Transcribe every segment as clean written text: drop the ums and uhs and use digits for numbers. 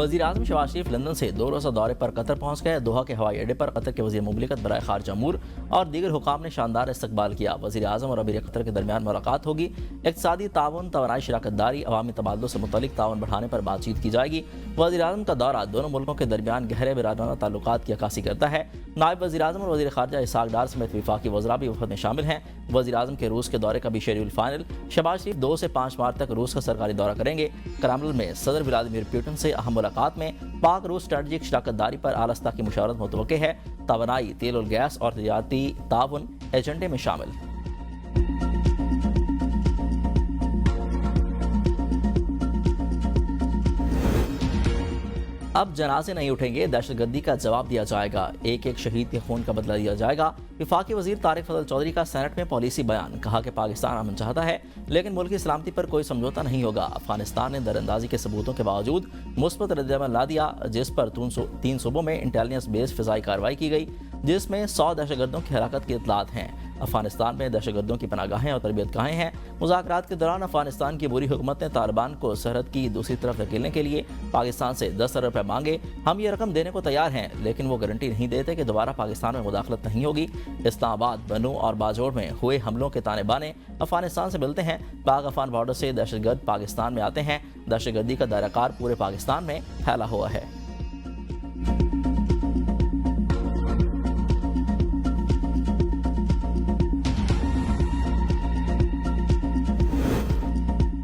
वज़ीर-ए-आज़म शहबाज शरीफ लंदन से 2 रोज़ा दौरे पर कतर पहुँच गए। दोहा के हवाई अड्डे पर कतर के वज़ीर मुमलिकत बराए ख़ारिजा अमूर और दीगर हुकाम ने शानदार इस्तकबाल किया। वज़ीर-ए-आज़म और अमीर कतर के दरमियान मुलाकात होगी। इक़्तिसादी ताउन, तवानाई शराकतदारी, अवामी तबादलों से मुतल्लिक़ ताउन बढ़ाने पर बातचीत की जाएगी। वज़ीर-ए-आज़म का दौरा दोनों मुल्कों के दरमियान गहरे बिरादराना ताल्लुकात की अक्कासी करता है। नायब वज़ीर-ए-आज़म और वज़ीर ख़ारिजा इसहाक़ डार समेत वफ़ाक़ी वज़रा भी वफ़द में शामिल हैं। वज़ीर-ए-आज़म के रूस के दौरे का भी शेड्यूल फाइनल। शहबाज शरीफ 2 से 5 मार्च तक रूस का सरकारी दौरा करेंगे। करामल में सदर व्लादिमीर पुतिन से अहम मुलाकात में पाक रूस स्ट्रेटजिक शराकतदारी पर आलस्ता की मुशावरत मुतवक्के है। तवानाई, तेल और गैस और तजारती ताउन एजेंडे में शामिल। अब जनाजे नहीं उठेंगे, दहशतगर्दी का जवाब दिया जाएगा। एक एक शहीद के खून का बदला दिया जाएगा। वफाकी वजीर तारिक फजल चौधरी का सेनेट में पॉलिसी बयान। कहा कि पाकिस्तान अमन चाहता है लेकिन मुल्क की सलामती पर कोई समझौता नहीं होगा। अफगानिस्तान ने दरअंदाजी के सबूतों के बावजूद मुस्बत रद्द-ए-अमल ला दिया, जिस पर 3 सूबों में इंटेलिजेंस बेस्ड फिजाई कार्रवाई की गई, जिसमें 100 दहशतगर्दों की हरकत की इतलात हैं। अफगानिस्तान में दहशतगर्दों की पनागाहें और तरबियतगाहें हैं। मुज़ाकरात के दौरान अफगानिस्तान की बुरी हुकूमत ने तालिबान को सरहद की दूसरी तरफ धकेलने के लिए पाकिस्तान से 10 अरब रुपये मांगे। हम ये रकम देने को तैयार हैं, लेकिन वो गारंटी नहीं देते कि दोबारा पाकिस्तान में मुदाखलत नहीं होगी। इस्लामाबाद, बनू और बाजोड़ में हुए हमलों के ताने बाने अफगानिस्तान से मिलते हैं। पाक अफगान बॉर्डर से दहशतगर्द पाकिस्तान में आते हैं। दहशतगर्दी का दायराकार पूरे पाकिस्तान में फैला हुआ है।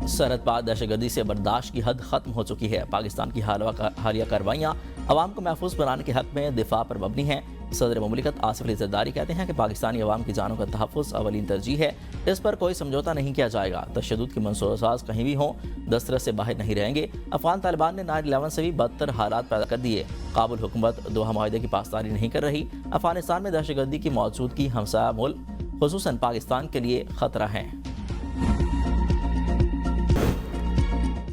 सरहद पार दहशतगर्दी से बर्दाश्त की हद खत्म हो चुकी है। पाकिस्तान की हालिया कार्रवाइयाँ अवाम को महफूज बनाने के हक में दिफा पर मबनी हैं। सदर मुमलिकत आसिफ अली ज़रदारी कहते हैं कि पाकिस्तानी अवाम की जानों का तहफ़्फ़ुज़ अवलीन तरजीह है। इस पर कोई समझौता नहीं किया जाएगा। तशद्दुद की मंसूबासाज कहीं भी हों, दस्तरस से बाहर नहीं रहेंगे। अफगान तालिबान ने 9/11 से भी बदतर हालात पैदा कर दिए। काबुल हुकूमत दोहा माहिदे की पासदारी नहीं कर रही। अफगानिस्तान में दहशतगर्दी की मौजूदगी हमसाया मुल्क खुसूसन पाकिस्तान के लिए खतरा है।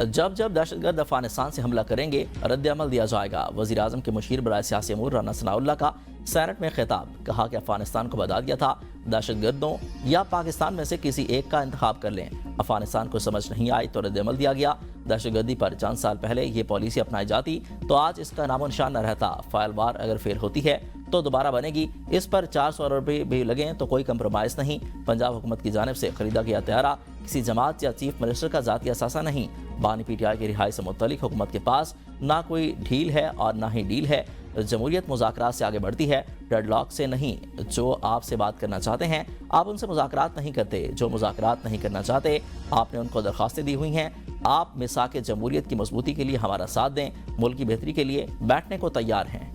जब जब दहशतगर्द अफगानिस्तान से हमला करेंगे, रद्द-ए-अमल दिया जाएगा। वज़ीर-ए-आज़म के मुशीर बराए सियासी अमूर राना सनाउल्लाह का सेनेट में खिताब। कहा कि अफगानिस्तान को बता दिया था, दहशतगर्दों या पाकिस्तान में से किसी एक का इंतखाब कर लें। अफगानिस्तान को समझ नहीं आई तो रद्द-ए-अमल दिया गया। दहशतगर्दी पर चंद साल पहले ये पॉलिसी अपनाई जाती तो आज इसका नामो निशान न रहता। फाइल बार अगर फेल होती है तो दोबारा बनेगी। इस पर 400 अरब रुपये भी लगें तो कोई कंप्रोमाइज़ नहीं। पंजाब हुकूमत की जानिब से खरीदा गया तैयारा किसी जमात या चीफ मिनिस्टर का ज़ाती असासा नहीं। बानी PTI की रिहाई से मुतल्लिक हुकूमत के पास ना कोई ढील है और ना ही डील है। जमहूरियत मुज़ाकरात से आगे बढ़ती है, डेडलॉक से नहीं। जो आपसे बात करना चाहते हैं आप उनसे मुज़ाकरात नहीं करते। जो मुज़ाकरात नहीं करना चाहते आपने उनको दरख्वास्तें दी हुई हैं। आप मिसाक जमहूरियत की मजबूती के लिए हमारा साथ दें, मुल्क की बेहतरी के लिए बैठने को तैयार हैं।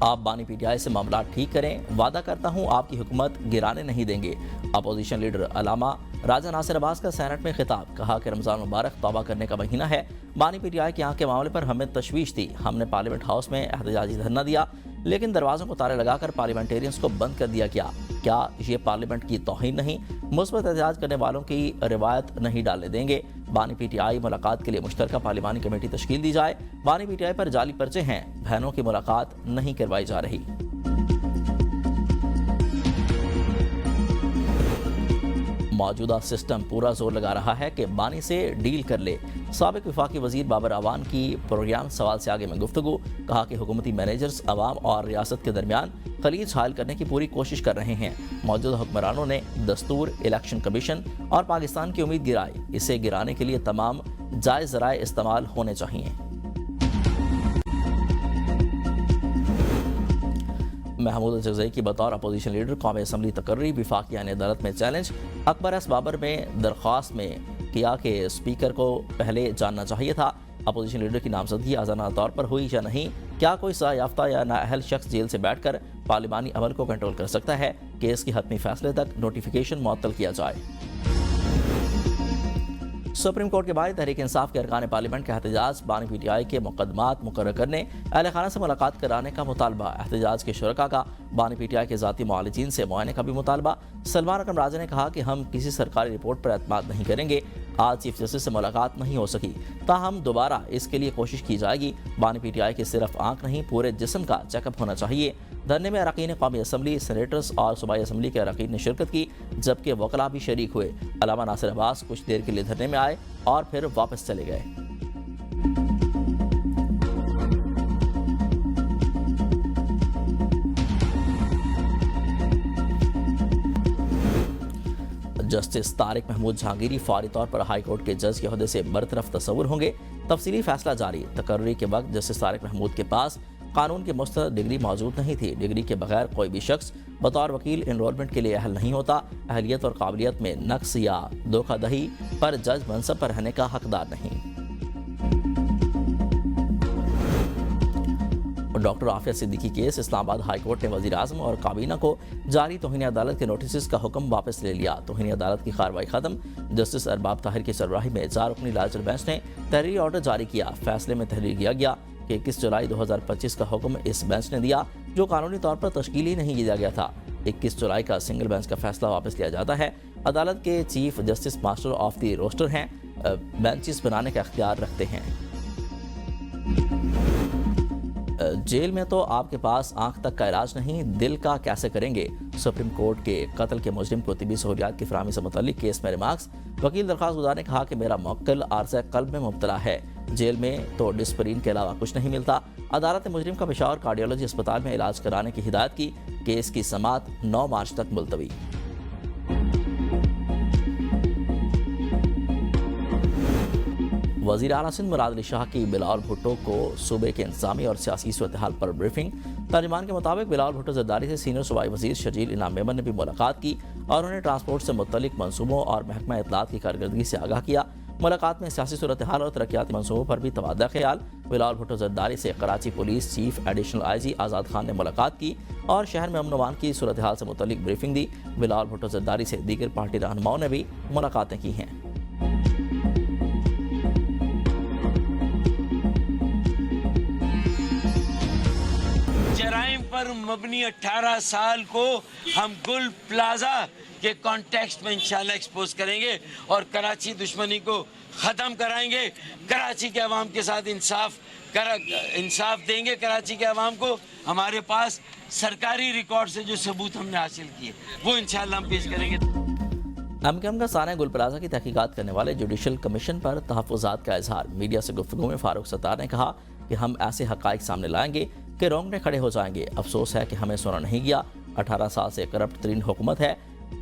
आप बानी PTI से मामला ठीक करें, वादा करता हूं आपकी हुकूमत गिराने नहीं देंगे। अपोजिशन लीडर अलामा राजा नासिर अब्बास का सेनेट में खिताब। कहा कि रमज़ान मुबारक तौबा करने का महीना है। बानी PTI के यहाँ के मामले पर हमें तशवीश थी। हमने पार्लियामेंट हाउस में एहतजाजी धरना दिया, लेकिन दरवाज़ों को ताले लगाकर पार्लियामेंटेरियंस को बंद कर दिया गया। क्या ये पार्लियामेंट की तौहीन नहीं? मुस्बत एहतजाज करने वालों की रिवायत नहीं डालने देंगे। बानी PTI मुलाकात के लिए मुश्तरका पार्लिमानी कमेटी तश्कील दी जाए। बानी PTI पर जाली पर्चे हैं, बहनों की मुलाकात नहीं करवाई जा रही। मौजूदा सिस्टम पूरा जोर लगा रहा है कि बानी से डील कर ले। साबिक वफाकी वजीर बाबर अवान की प्रोग्राम सवाल से आगे में गुफ्तगू। कहा कि हुकूमती मैनेजर्स अवाम और रियासत के दरमियान खलीज हायल करने की पूरी कोशिश कर रहे हैं। मौजूदा हुक्मरानों ने दस्तूर, इलेक्शन कमीशन और पाकिस्तान की उम्मीद गिराई। इसे गिराने के लिए तमाम जायज़ ज़राए इस्तेमाल होने चाहिए। महमूद अल-जज़ई की बतौर अपोजिशन लीडर कौमी असम्बली तकर्री। वफाकी आईन अदालत में चैलेंज। अकबर एस बाबर में दरख्वास्त में किया कि स्पीकर को पहले जानना चाहिए था अपोजिशन लीडर की नामजदगी आज़ाना तौर पर हुई या नहीं। क्या कोई सजा याफ्ता या नाअहल शख्स जेल से बैठकर पार्लिमानी अमल को कंट्रोल कर सकता है? केस के हतमी फैसले तक नोटिफिकेशन मुअत्तल किया जाए। सुप्रीम कोर्ट के बाद तहरीक इंसाफ के अरकान पार्लियामेंट का एहतजाज। बानी PTI के मुकदमात मुकर्रर करने, अहल खाना से मुलाकात कराने का मुतालबा। एहतजाज के शुरका का बानी PTI के ज़ाती मुआलिजीन से मुआयने का भी मुतालबा। सलमान अकरम राजा ने कहा कि हम किसी सरकारी रिपोर्ट पर एतमाद नहीं करेंगे। आज चीफ जस्टिस से मुलाकात नहीं हो सकी, ताहम दोबारा इसके लिए कोशिश की जाएगी। बानी PTI की सिर्फ आंख नहीं पूरे जिस्म का चेकअप होना चाहिए। धरने में अरकान कौमी असम्बली, सेनेटर्स और सूबाई असम्बली के अरकान ने शिरकत की, जबकि वकला भी शरीक हुए। अल्लामा नासिर अब्बास कुछ देर के लिए धरने में आए और फिर वापस चले गए। जस्टिस तारिक महमूद जहांगीरी फौरी तौर पर हाई कोर्ट के जज के ओहदे से बरतरफ तस्वुर होंगे। तफसीली फैसला जारी। तकर्री के वक्त जस्टिस तारिक महमूद के पास कानून की मुस्तद डिग्री मौजूद नहीं थी। डिग्री के बगैर कोई भी शख्स बतौर वकील इनरोलमेंट के लिए अहल नहीं होता। अहलियत और काबिलियत में नक्स या धोखाधड़ी पर जज मनसब पर रहने का हकदार नहीं। Doctor Aafia Siddiqui case. Islamabad high court ने वजीर आजम और काबीना को जारी तौहीन अदालत के नोटिस का हुक्म वापस ले लिया। तौहीन अदालत की कार्रवाई खत्म। जस्टिस अरबाब ताहिर की सरबराही में 4 रुकनी लाजल बेंच ने तहरीरी ऑर्डर जारी किया। फैसले में तहरीर किया गया कि 21 जुलाई 2025 का हुक्म इस बेंच ने दिया, जो कानूनी तौर पर तश्कील ही नहीं किया गया था। 21 जुलाई का सिंगल बेंच का फैसला वापस लिया जाता है। अदालत के chief justice master of the roster हैं, बेंचेस बनाने का अख्तियार रखते हैं। जेल में तो आपके पास आंख तक का इलाज नहीं, दिल का कैसे करेंगे। सुप्रीम कोर्ट के कत्ल के मुजरिम को तिबी सहूलियात की फराहमी से मुतल्लिक केस में रिमार्क्स। वकील दरख्वास्त गुजार ने कहा कि मेरा मुवक्किल आर्ज़े क़ल्ब में मुब्तला है। जेल में तो डिस्परीन के अलावा कुछ नहीं मिलता। अदालत ने मुजरिम का पेशावर कार्डियोलॉजी अस्पताल में इलाज कराने की हिदायत की। केस की समाअत 9 मार्च तक मुलतवी। वज़ीर आला सिंध मुराद अली शाह की बिलावल भुट्टो को सूबे के इंतजामी और सियासी सूरत-ए-हाल पर ब्रीफिंग। तर्जुमान के मुताबिक बिलावल भुट्टो ज़रदारी से सीनियर सूबाई वज़ीर शजील इनाम मेमन ने भी मुलाकात की और उन्हें ट्रांसपोर्ट से मुतल्लिक मंसूबों और महकमा इत्तलात की कारकर्दगी से आगाह किया। मुलाकात में सियासी सूरत-ए-हाल और तरक्याती मंसूबों पर भी तबादला ख्याल। बिलावल भुट्टो ज़रदारी से Karachi police chief additional IG आज़ाद खान ने मुलाकात की और शहर में अमन-ओ-अमान की सूरत-ए-हाल से मुतल्लिक ब्रीफिंग दी। बिलावल भुट्टो ज़रदारी से दीगर पार्टी रहनुमाओं ने भी मुलाकातें की हैं। जराइम पर मबनी 18 साल को हम गुल प्लाजा के कॉन्टेक्स्ट में इंशाल्लाह एक्सपोज करेंगे और कराची दुश्मनी को ख़त्म कराएंगे। कराची के अवाम के साथ इंसाफ देंगे। कराची के अवाम को हमारे पास सरकारी रिकॉर्ड से जो सबूत हमने हासिल किए वो इंशाल्लाह हम पेश करेंगे। एमकेएम का साना गुल प्लाजा की तहकीकात करने वाले जुडिशल कमीशन पर तहफ़्फ़ुज़ात का इजहार। मीडिया से गुफ्तगू में फारूक सत्तार ने कहा कि हम ऐसे हक़ाइक़ सामने लाएंगे कि रोंगटे खड़े हो जाएंगे। अफसोस है कि हमें सुना नहीं गया। 18 साल से करप्ट तरीन हुकूमत है।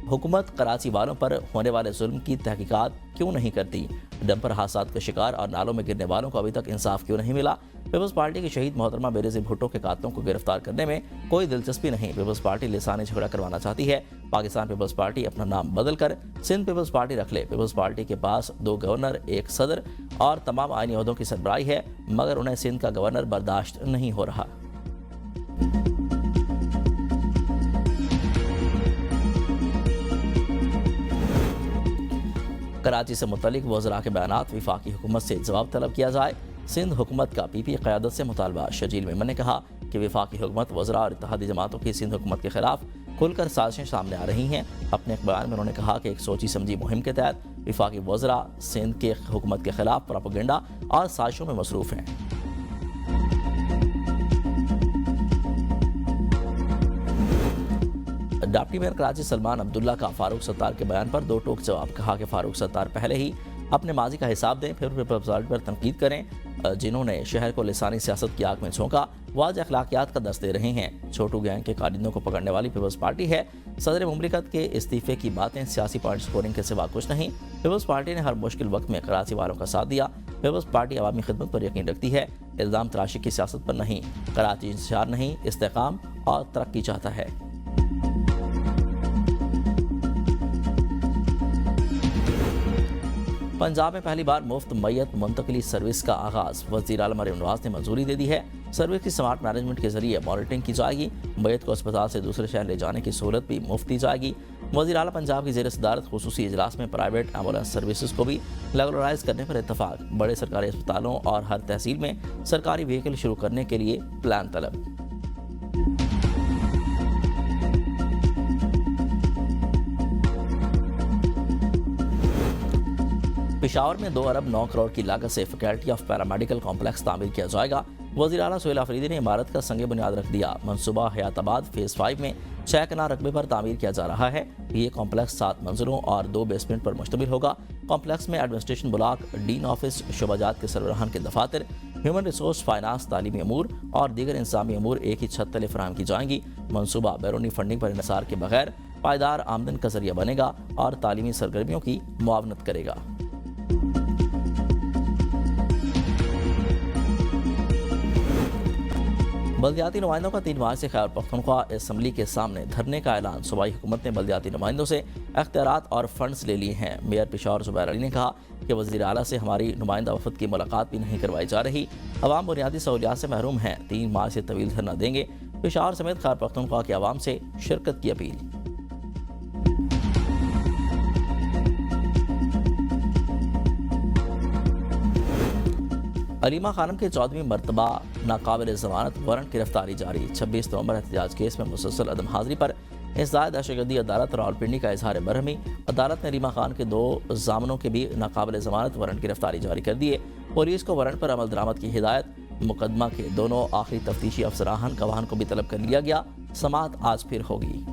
हुकूमत कराची वालों पर होने वाले जुल्म की तहकीकात क्यों नहीं करती। डंपर हादसात के शिकार और नालों में गिरने वालों को अभी तक इंसाफ क्यों नहीं मिला। पीपल्स पार्टी की शहीद मोहतरमा बेनज़ीर भुट्टो के कातलों को गिरफ्तार करने में कोई दिलचस्पी नहीं। पीपल्स पार्टी लिसानी झगड़ा करवाना चाहती है। पाकिस्तान पीपल्स पार्टी अपना नाम बदल कर सिंध पीपल्स पार्टी रख ले। पीपल्स पार्टी के पास 2 गवर्नर, 1 सदर और तमाम आईनी ओहदों की सरबराही है, मगर उन्हें सिंध का गवर्नर बर्दाश्त नहीं हो रहा। कराची से मुतल्लिक वज़रा के बयानात वफाकी हुकूमत से जवाब तलब किया जाए। सिंध हुकूमत का PP क़यादत से मुतालबा। शजील मेमन ने कहा कि वफाकी हुकूमत वज़रा और इत्तेहादी जमातों की सिंध हुकूमत के खिलाफ खुलकर साजिशें सामने आ रही हैं। अपने एक बयान में उन्होंने कहा कि एक सोची समझी मुहिम के तहत वफाकी वज़रा सिंध के हुकूमत के खिलाफ प्रोपेगेंडा और साजिशों में मसरूफ़ हैं। डिप्टी मेयर कराची सलमान अब्दुल्ला का फारूक सत्तार के बयान पर 2 टोक जवाब। कहा कि फारूक सत्तार पहले ही अपने माजी का हिसाब दें, फिर पीपल्स पार्टी पर तनकीद करें। जिन्होंने शहर को लिसानी सियासत की आग में झोंका, वाज़ अखलाकियात का दर्ज दे रहे हैं। छोटू गैंग के कारिंदों को पकड़ने वाली पीपल्स पार्टी है। सदर मुमलिकत के इस्तीफे की बातें सियासी पॉइंट स्कोरिंग के सिवा कुछ नहीं। पीपल्स पार्टी ने हर मुश्किल वक्त में कराची वालों का साथ दिया। पीपल्स पार्टी अवामी खिदमत पर यकीन रखती है, इल्ज़ाम तराशी की सियासत पर नहीं। कराची इंतशार नहीं, इस्तेकाम और तरक्की चाहता है। पंजाब में पहली बार मुफ्त मैयत मुंतकली सर्विस का आगाज़। वज़ीर आला मरीम नवाज ने मंजूरी दे दी है। सर्विस की स्मार्ट मैनेजमेंट के जरिए मॉनिटरिंग की जाएगी। मैयत को अस्पताल से दूसरे शहर ले जाने की सहूलत भी मुफ्त दी जाएगी। वज़ीर आला पंजाब की ज़ेर सदारत खुसूसी इजलास में प्राइवेट एम्बुलेंस सर्विसेज को भी रेगुलराइज करने पर इत्तफाक। बड़े सरकारी अस्पतालों और हर तहसील में सरकारी व्हीकल शुरू करने के लिए प्लान तलब। पेशावर में 2 अरब 9 करोड़ की लागत से फैकल्टी ऑफ पैरामेडिकल कॉम्प्लेक्स तामीर किया जाएगा। वज़ीर आला सोहेल आफरीदी ने इमारत का संग बुनियाद रख दिया। मंसूबा हयाताबाद फेज़ 5 में 6 कनाल रकबे पर तामीर किया जा रहा है। ये कॉम्प्लेक्स 7 मंजिलों और 2 बेसमेंट पर मुश्तमिल होगा। कॉम्प्लेक्स में एडमिनिस्ट्रेशन ब्लॉक, डीन ऑफिस, शोबाजात के सरबराहान के दफातर, ह्यूमन रिसोर्स, फाइनेंस, तालीमी अमूर और दीगर इंतजामी अमूर एक ही छत तले फराहम की जाएंगी। मंसूबा बैरूनी फंडिंग पर इन्हिसार के बगैर पायदार आमदन का जरिया बनेगा और तालीमी सरगर्मियों की मुआवनत करेगा। बल्दियाती नुमाइंदों का 3 मार्च से खैबर पख्तूनख्वा असम्बली के सामने धरने का ऐलान। सूबाई हुकूमत ने बल्दियाती नुमाइंदों से अख्तियारात और फंड्स ले लिए हैं। मेयर पेशावर ज़ुबैर अली ने कहा कि वज़ीर आला से हमारी नुमाइंदा वफद की मुलाकात भी नहीं करवाई जा रही। अवाम बुनियादी सहूलियात से महरूम हैं। 3 मार्च से तवील धरना देंगे। पेशावर समेत खैबर पख्तूनख्वा के अवाम से शिरकत की अपील। अलीमा खानम के 14वीं मरतबा नाकाबिल ज़मानत वारंट गिरफ्तारी जारी। 26 नवंबर एहतजाज केस में मुसलसल अदम हाजिरी पर इंसदाद दहशतगर्दी अदालत रावलपिंडी का इजहार बरहमी। अदालत ने रीमा खान के 2 जामनों के भी नाकाबिल ज़मानत वारंट गिरफ्तारी जारी कर दिए। पुलिस को वारंट पर अमल दरामद की हिदायत। मुकदमा के दोनों आखिरी तफ्तीशी अफसरान गवाहान को भी तलब कर लिया गया। समाअत आज फिर होगी।